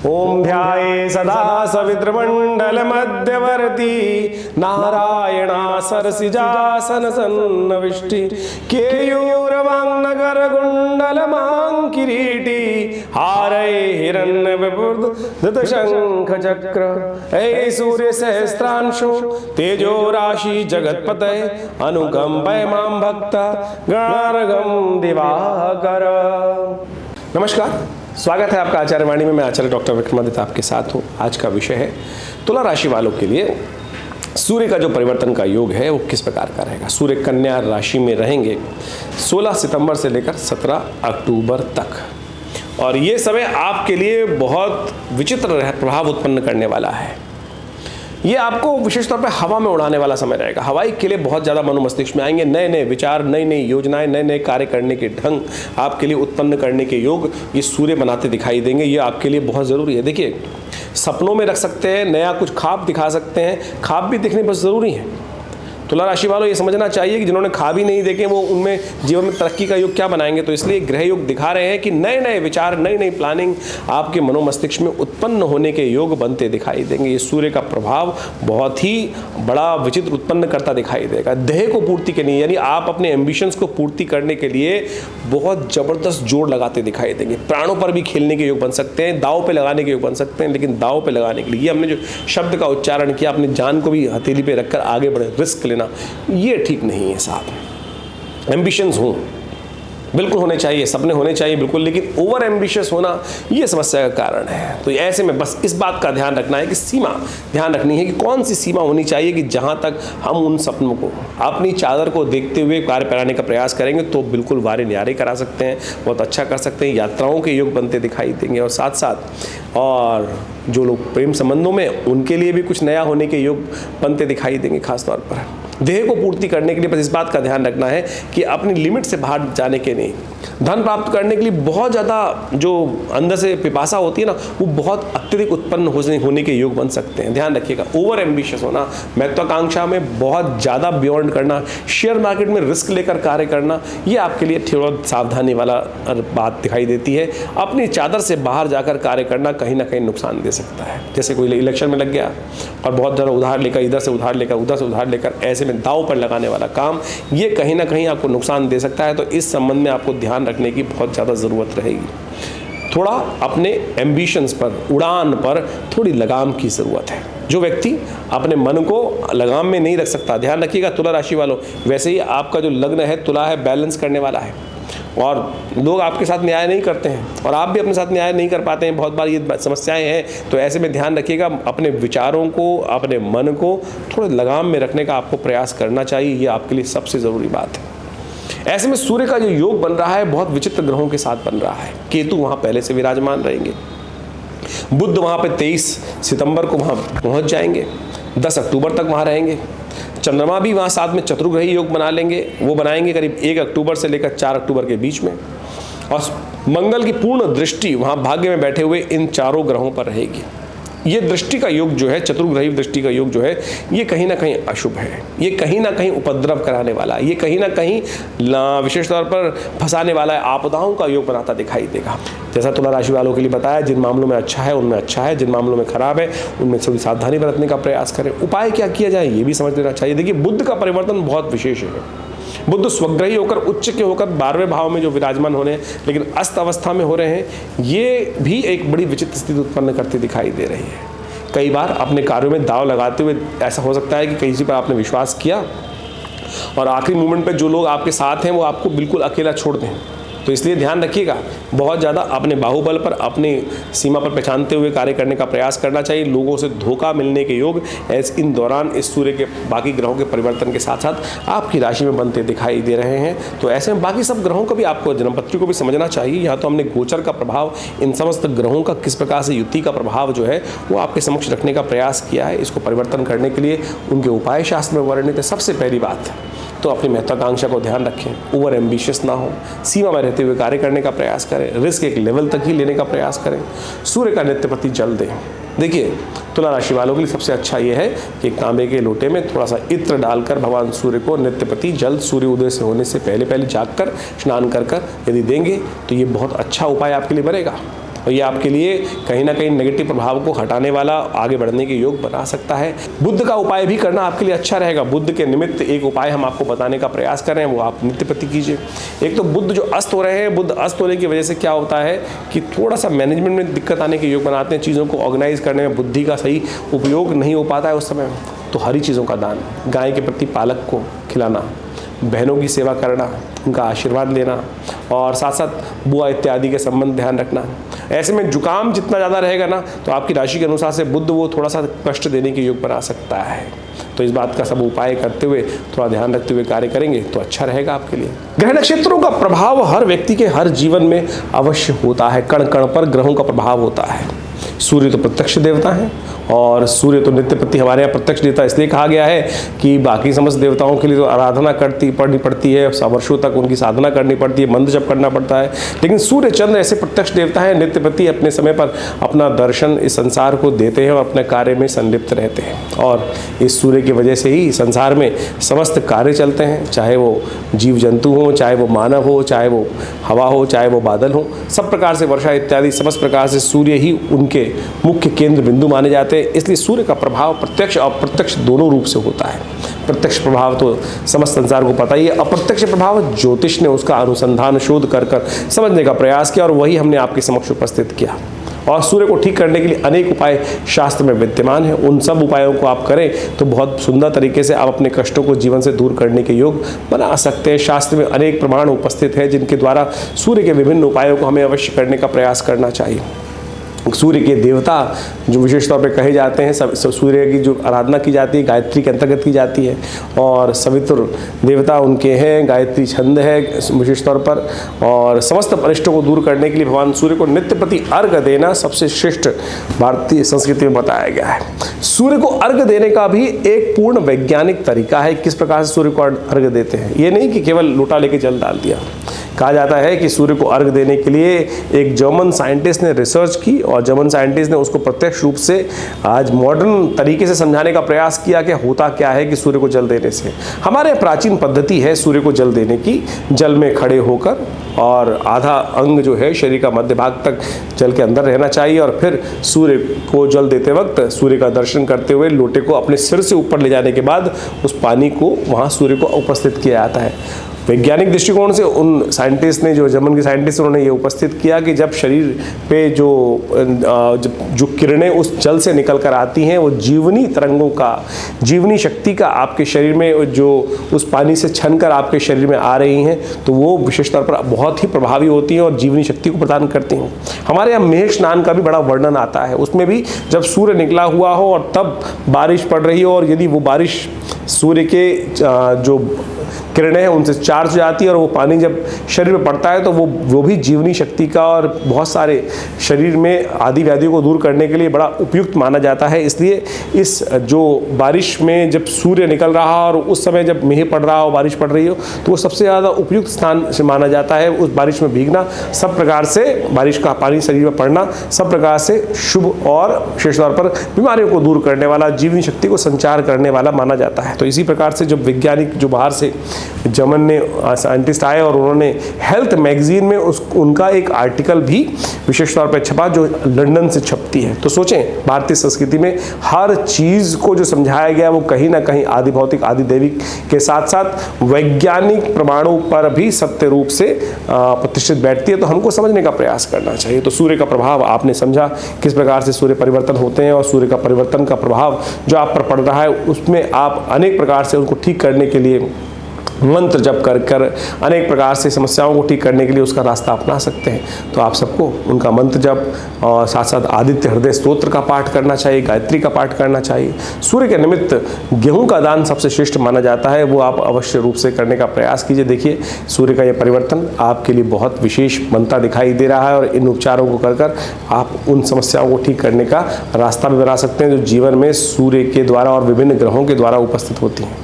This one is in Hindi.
ओम ध्याये सदा सवितृमंडल मध्यवर्ती नारायणा सरसिजासन सन्नविष्टि केयूरवांगनगर कुंडल मां किरीटी हारय हिरण्य विपुर्ध शंख चक्र ऐ सूर्य सहस्त्रांशु तेजो राशि जगतपतये अनुकंपय मां भक्ता गणार्घं दिवाकर। नमस्कार, स्वागत है आपका आचार्य वाणी में। मैं आचार्य डॉक्टर विक्रमादित्य आपके साथ हूँ। आज का विषय है तुला राशि वालों के लिए सूर्य का जो परिवर्तन का योग है वो किस प्रकार का रहेगा। सूर्य कन्या राशि में रहेंगे 16 सितंबर से लेकर 17 अक्टूबर तक, और ये समय आपके लिए बहुत विचित्र प्रभाव उत्पन्न करने वाला है। ये आपको विशेष तौर पे हवा में उड़ाने वाला समय रहेगा। हवाई के लिए बहुत ज़्यादा मस्तिष्क में आएंगे, नए नए विचार, नई नई योजनाएं, नए नए कार्य करने के ढंग आपके लिए उत्पन्न करने के योग ये सूर्य बनाते दिखाई देंगे। ये आपके लिए बहुत ज़रूरी है। देखिए, सपनों में रख सकते हैं, नया कुछ ख्वाब दिखा सकते हैं, ख्वाब भी दिखने बहुत ज़रूरी है। तुला राशि वालों ये समझना चाहिए कि जिन्होंने ख्वाब ही नहीं देखे वो उनमें जीवन में तरक्की का योग क्या बनाएंगे। तो इसलिए ग्रह योग दिखा रहे हैं कि नए नए विचार, नई नई प्लानिंग आपके मनोमस्तिष्क में उत्पन्न होने के योग बनते दिखाई देंगे। ये सूर्य का प्रभाव बहुत ही बड़ा विचित्र उत्पन्न करता दिखाई देगा। देह को पूर्ति करनी, यानी आप अपने एम्बिशंस को पूर्ति करने के लिए बहुत ज़बरदस्त जोर लगाते दिखाई देंगे। प्राणों पर भी खेलने के योग बन सकते हैं, दाव पे लगाने के योग बन सकते हैं। लेकिन दाव पे लगाने के लिए हमने जो शब्द का उच्चारण किया, अपनी जान को भी हथेली पे रखकर आगे बढ़े, रिस्क लेना, ये ठीक नहीं है साहब। एम्बिशंस हों, बिल्कुल होने चाहिए, सपने होने चाहिए बिल्कुल, लेकिन ओवर एम्बिशियस होना ये समस्या का कारण है। तो ऐसे में बस इस बात का ध्यान रखना है कि सीमा ध्यान रखनी है कि कौन सी सीमा होनी चाहिए कि जहाँ तक हम उन सपनों को, अपनी चादर को देखते हुए कार्य कराने का प्रयास करेंगे तो बिल्कुल वारे न्यारे करा सकते हैं, बहुत अच्छा कर सकते हैं। यात्राओं के योग बनते दिखाई देंगे, और साथ साथ और जो लोग प्रेम संबंधों में, उनके लिए भी कुछ नया होने के योग बनते दिखाई देंगे। खासतौर पर देह को पूर्ति करने के लिए बस इस बात का ध्यान रखना है कि अपनी लिमिट से बाहर जाने के नहीं। धन प्राप्त करने के लिए बहुत ज़्यादा जो अंदर से पिपासा होती है ना, वो बहुत अत्यधिक उत्पन्न होने के योग बन सकते हैं। ध्यान रखिएगा, ओवर एम्बिशियस होना, महत्वाकांक्षा में बहुत ज़्यादा बियॉन्ड करना, शेयर मार्केट में रिस्क लेकर कार्य करना, ये आपके लिए थोड़ा सावधानी वाला बात दिखाई देती है। अपनी चादर से बाहर जाकर कार्य करना कहीं ना कहीं नुकसान दे सकता है। जैसे कोई इलेक्शन में लग गया और बहुत ज़्यादा उधार लेकर, इधर से उधार लेकर, उधर से उधार लेकर, ऐसे में दाव पर लगाने वाला काम, ये कहीं ना कहीं आपको नुकसान दे सकता है। तो इस संबंध में आपको ध्यान रखने की बहुत ज़्यादा ज़रूरत रहेगी। थोड़ा अपने एम्बिशंस पर, उड़ान पर थोड़ी लगाम की ज़रूरत है। जो व्यक्ति अपने मन को लगाम में नहीं रख सकता, ध्यान रखिएगा तुला राशि वालों, वैसे ही आपका जो लग्न है तुला है, बैलेंस करने वाला है, और लोग आपके साथ न्याय नहीं करते हैं और आप भी अपने साथ न्याय नहीं कर पाते हैं। बहुत बार ये समस्याएं हैं। तो ऐसे में ध्यान रखिएगा, अपने विचारों को, अपने मन को थोड़े लगाम में रखने का आपको प्रयास करना चाहिए। ये आपके लिए सबसे ज़रूरी बात है। ऐसे में सूर्य का जो योग बन रहा है बहुत विचित्र ग्रहों के साथ बन रहा है। केतु वहाँ पहले से विराजमान रहेंगे, बुध वहाँ पे 23 सितंबर को वहाँ पहुँच जाएंगे, 10 अक्टूबर तक वहाँ रहेंगे। चंद्रमा भी वहाँ साथ में चतुर्ग्रही योग बना लेंगे, वो बनाएंगे करीब 1 अक्टूबर से लेकर 4 अक्टूबर के बीच में। और मंगल की पूर्ण दृष्टि वहाँ भाग्य में बैठे हुए इन चारों ग्रहों पर रहेगी। ये दृष्टि का योग जो है, चतुर्ग्रही दृष्टि का योग जो है, ये कहीं ना कहीं अशुभ है। ये कहीं ना कहीं उपद्रव कराने वाला है, ये कहीं ना कहीं विशेष तौर पर फंसाने वाला है, आपदाओं का योग बनाता दिखाई देगा। जैसा तुला राशि वालों के लिए बताया, जिन मामलों में अच्छा है उनमें अच्छा है, जिन मामलों में खराब है उनमें थोड़ी सावधानी बरतने का प्रयास करें। उपाय क्या किया जाए ये भी समझ लेना चाहिए। देखिए, बुध का परिवर्तन बहुत विशेष है। बुध स्वग्रही होकर, उच्च के होकर 12वें भाव में जो विराजमान होने, लेकिन अस्त अवस्था में हो रहे हैं, ये भी एक बड़ी विचित्र स्थिति उत्पन्न करती दिखाई दे रही है। कई बार अपने कार्यों में दाव लगाते हुए ऐसा हो सकता है कि किसी पर आपने विश्वास किया और आखिरी मोमेंट पे जो लोग आपके साथ हैं वो आपको बिल्कुल अकेला छोड़ दें। तो इसलिए ध्यान रखिएगा, बहुत ज़्यादा अपने बाहुबल पर, अपनी सीमा पर पहचानते हुए कार्य करने का प्रयास करना चाहिए। लोगों से धोखा मिलने के योग इन दौरान इस सूर्य के बाकी ग्रहों के परिवर्तन के साथ साथ आपकी राशि में बनते दिखाई दे रहे हैं। तो ऐसे में बाकी सब ग्रहों को भी, आपको जन्मपत्री को भी समझना चाहिए। यहाँ तो हमने गोचर का प्रभाव, इन समस्त ग्रहों का किस प्रकार से युति का प्रभाव जो है वो आपके समक्ष रखने का प्रयास किया है। इसको परिवर्तन करने के लिए उनके उपाय शास्त्र में वर्णित है। सबसे पहली बात तो अपनी महत्वाकांक्षा को ध्यान रखें, ओवर एम्बिशियस ना हो, सीमा में रहते हुए कार्य करने का प्रयास करें, रिस्क एक लेवल तक ही लेने का प्रयास करें, सूर्य का नित्यपति जल दें। देखिए, तुला राशि वालों के लिए सबसे अच्छा ये है कि तांबे के लोटे में थोड़ा सा इत्र डालकर भगवान सूर्य को नित्यपति जल सूर्य उदय से होने से पहले जागकर स्नान कर यदि देंगे तो ये बहुत अच्छा उपाय आपके लिए बनेगा। और ये आपके लिए कहीं ना कहीं नेगेटिव प्रभाव को हटाने वाला, आगे बढ़ने के योग बना सकता है। बुध का उपाय भी करना आपके लिए अच्छा रहेगा। बुध के निमित्त एक उपाय हम आपको बताने का प्रयास कर रहे हैं, वो आप नित्य प्रति कीजिए। एक तो बुध जो अस्त हो रहे हैं, बुध अस्त होने की वजह से क्या होता है कि थोड़ा सा मैनेजमेंट में दिक्कत आने के योग बनाते हैं, चीज़ों को ऑर्गेनाइज करने में बुद्धि का सही उपयोग नहीं हो पाता है उस समय। तो हरी चीज़ों का दान, गाय के प्रति पालक को खिलाना, बहनों की सेवा करना, उनका आशीर्वाद लेना और साथ साथ बुआ इत्यादि के संबंध ध्यान रखना। ऐसे में जुकाम जितना ज़्यादा रहेगा ना, तो आपकी राशि के अनुसार से बुध वो थोड़ा सा कष्ट देने के योग बना सकता है। तो इस बात का सब उपाय करते हुए, थोड़ा ध्यान रखते हुए कार्य करेंगे तो अच्छा रहेगा आपके लिए। ग्रह नक्षत्रों का प्रभाव हर व्यक्ति के हर जीवन में अवश्य होता है। कण कण पर ग्रहों का प्रभाव होता है। सूर्य तो प्रत्यक्ष देवता हैं और सूर्य तो नित्य प्रति हमारे यहाँ प्रत्यक्ष देवता इसलिए कहा गया है कि बाकी समस्त देवताओं के लिए तो आराधना पड़नी पड़ती है, वर्षों तक उनकी साधना करनी पड़ती है, मंत्र जप करना पड़ता है। लेकिन सूर्य चंद्र ऐसे प्रत्यक्ष देवता हैं, नित्य प्रति अपने समय पर अपना दर्शन इस संसार को देते हैं और अपने कार्य में संलिप्त रहते हैं। और इस सूर्य की वजह से ही संसार में समस्त कार्य चलते हैं, चाहे वो जीव जंतु हो, चाहे वो मानव हो, चाहे वो हवा हो, चाहे वो बादल हो, सब प्रकार से वर्षा इत्यादि समस्त प्रकार से सूर्य ही उनके मुख्य केंद्र बिंदु माने जाते हैं। इसलिए सूर्य का प्रभाव प्रत्यक्ष और अप्रत्यक्ष दोनों रूप से होता है। प्रत्यक्ष प्रभाव तो समस्त संसार को पता ही है, अप्रत्यक्ष प्रभाव ज्योतिष ने उसका अनुसंधान शोध कर समझने का प्रयास किया और वही हमने आपके समक्ष उपस्थित किया। और सूर्य को ठीक करने के लिए अनेक उपाय शास्त्र में विद्यमान हैं। उन सब उपायों को आप करें तो बहुत सुंदर तरीके से आप अपने कष्टों को जीवन से दूर करने के योग बना सकते हैं। शास्त्र में अनेक प्रमाण उपस्थित हैं जिनके द्वारा सूर्य के विभिन्न उपायों को हमें अवश्य करने का प्रयास करना चाहिए। सूर्य के देवता जो विशेष तौर पे कहे जाते हैं, सब सूर्य की जो आराधना की जाती है गायत्री के अंतर्गत की जाती है और सवितुर देवता उनके हैं, गायत्री छंद है विशेष तौर पर। और समस्त अनिष्टों को दूर करने के लिए भगवान सूर्य को नित्य प्रति अर्घ देना सबसे श्रेष्ठ भारतीय संस्कृति में बताया गया है। सूर्य को अर्घ देने का भी एक पूर्ण वैज्ञानिक तरीका है। किस प्रकार से सूर्य को अर्घ देते हैं, ये नहीं कि केवल लोटा लेके जल डाल दिया। कहा जाता है कि सूर्य को अर्घ देने के लिए एक जर्मन साइंटिस्ट ने रिसर्च की और जर्मन साइंटिस्ट ने उसको प्रत्यक्ष रूप से आज मॉडर्न तरीके से समझाने का प्रयास किया कि होता क्या है कि सूर्य को जल देने से। हमारे प्राचीन पद्धति है सूर्य को जल देने की, जल में खड़े होकर और आधा अंग जो है शरीर का मध्य भाग तक जल के अंदर रहना चाहिए और फिर सूर्य को जल देते वक्त सूर्य का दर्शन करते हुए लोटे को अपने सिर से ऊपर ले जाने के बाद उस पानी को वहाँ सूर्य को उपस्थित किया जाता है। वैज्ञानिक दृष्टिकोण से उन साइंटिस्ट ने, जो जर्मन के साइंटिस्ट उन्होंने ये उपस्थित किया कि जब शरीर पे जो किरणें उस जल से निकल कर आती हैं वो जीवनी तरंगों का, जीवनी शक्ति का आपके शरीर में जो उस पानी से छन कर आपके शरीर में आ रही हैं तो वो विशेष तौर पर बहुत ही प्रभावी होती हैं और जीवनी शक्ति को प्रदान करती हैं। हमारे यहाँ मेघ स्नान का भी बड़ा वर्णन आता है, उसमें भी जब सूर्य निकला हुआ हो और तब बारिश पड़ रही हो और यदि वो बारिश सूर्य के जो किरणें हैं उनसे चार्ज हो जाती है और वो पानी जब शरीर में पड़ता है तो वो भी जीवनी शक्ति का और बहुत सारे शरीर में आदि व्याधियों को दूर करने के लिए बड़ा उपयुक्त माना जाता है। इसलिए इस जो बारिश में जब सूर्य निकल रहा और उस समय जब मेघ पड़ रहा हो, बारिश पड़ रही हो, तो वो सबसे ज़्यादा उपयुक्त स्थान से माना जाता है। उस बारिश में भीगना सब प्रकार से, बारिश का पानी शरीर में पड़ना सब प्रकार से शुभ और विशेष तौर पर बीमारियों को दूर करने वाला, जीवनी शक्ति को संचार करने वाला माना जाता है। तो इसी प्रकार से जो वैज्ञानिक जो बाहर से जर्मन ने साइंटिस्ट आए और उन्होंने हेल्थ मैगजीन में उनका एक आर्टिकल भी विशेष तौर पर छपा जो लंदन से छपती है। तो सोचें, भारतीय संस्कृति में हर चीज़ को जो समझाया गया वो कहीं ना कहीं आदि भौतिक आदि दैविक के साथ साथ वैज्ञानिक प्रमाणों पर भी सत्य रूप से प्रतिष्ठित बैठती है। तो हमको समझने का प्रयास करना चाहिए। तो सूर्य का प्रभाव आपने समझा, किस प्रकार से सूर्य परिवर्तन होते हैं और सूर्य का परिवर्तन का प्रभाव जो आप पर पड़ रहा है उसमें आप अनेक प्रकार से उनको ठीक करने के लिए मंत्र जप कर अनेक प्रकार से समस्याओं को ठीक करने के लिए उसका रास्ता अपना सकते हैं। तो आप सबको उनका मंत्र जप और साथ साथ आदित्य हृदय स्तोत्र का पाठ करना चाहिए, गायत्री का पाठ करना चाहिए। सूर्य के निमित्त गेहूं का दान सबसे श्रेष्ठ माना जाता है, वो आप अवश्य रूप से करने का प्रयास कीजिए। देखिए सूर्य का यह परिवर्तन आपके लिए बहुत विशेष बनता दिखाई दे रहा है और इन उपचारों को कर आप उन समस्याओं को ठीक करने का रास्ता भी बना सकते हैं जो जीवन में सूर्य के द्वारा और विभिन्न ग्रहों के द्वारा उपस्थित होती हैं।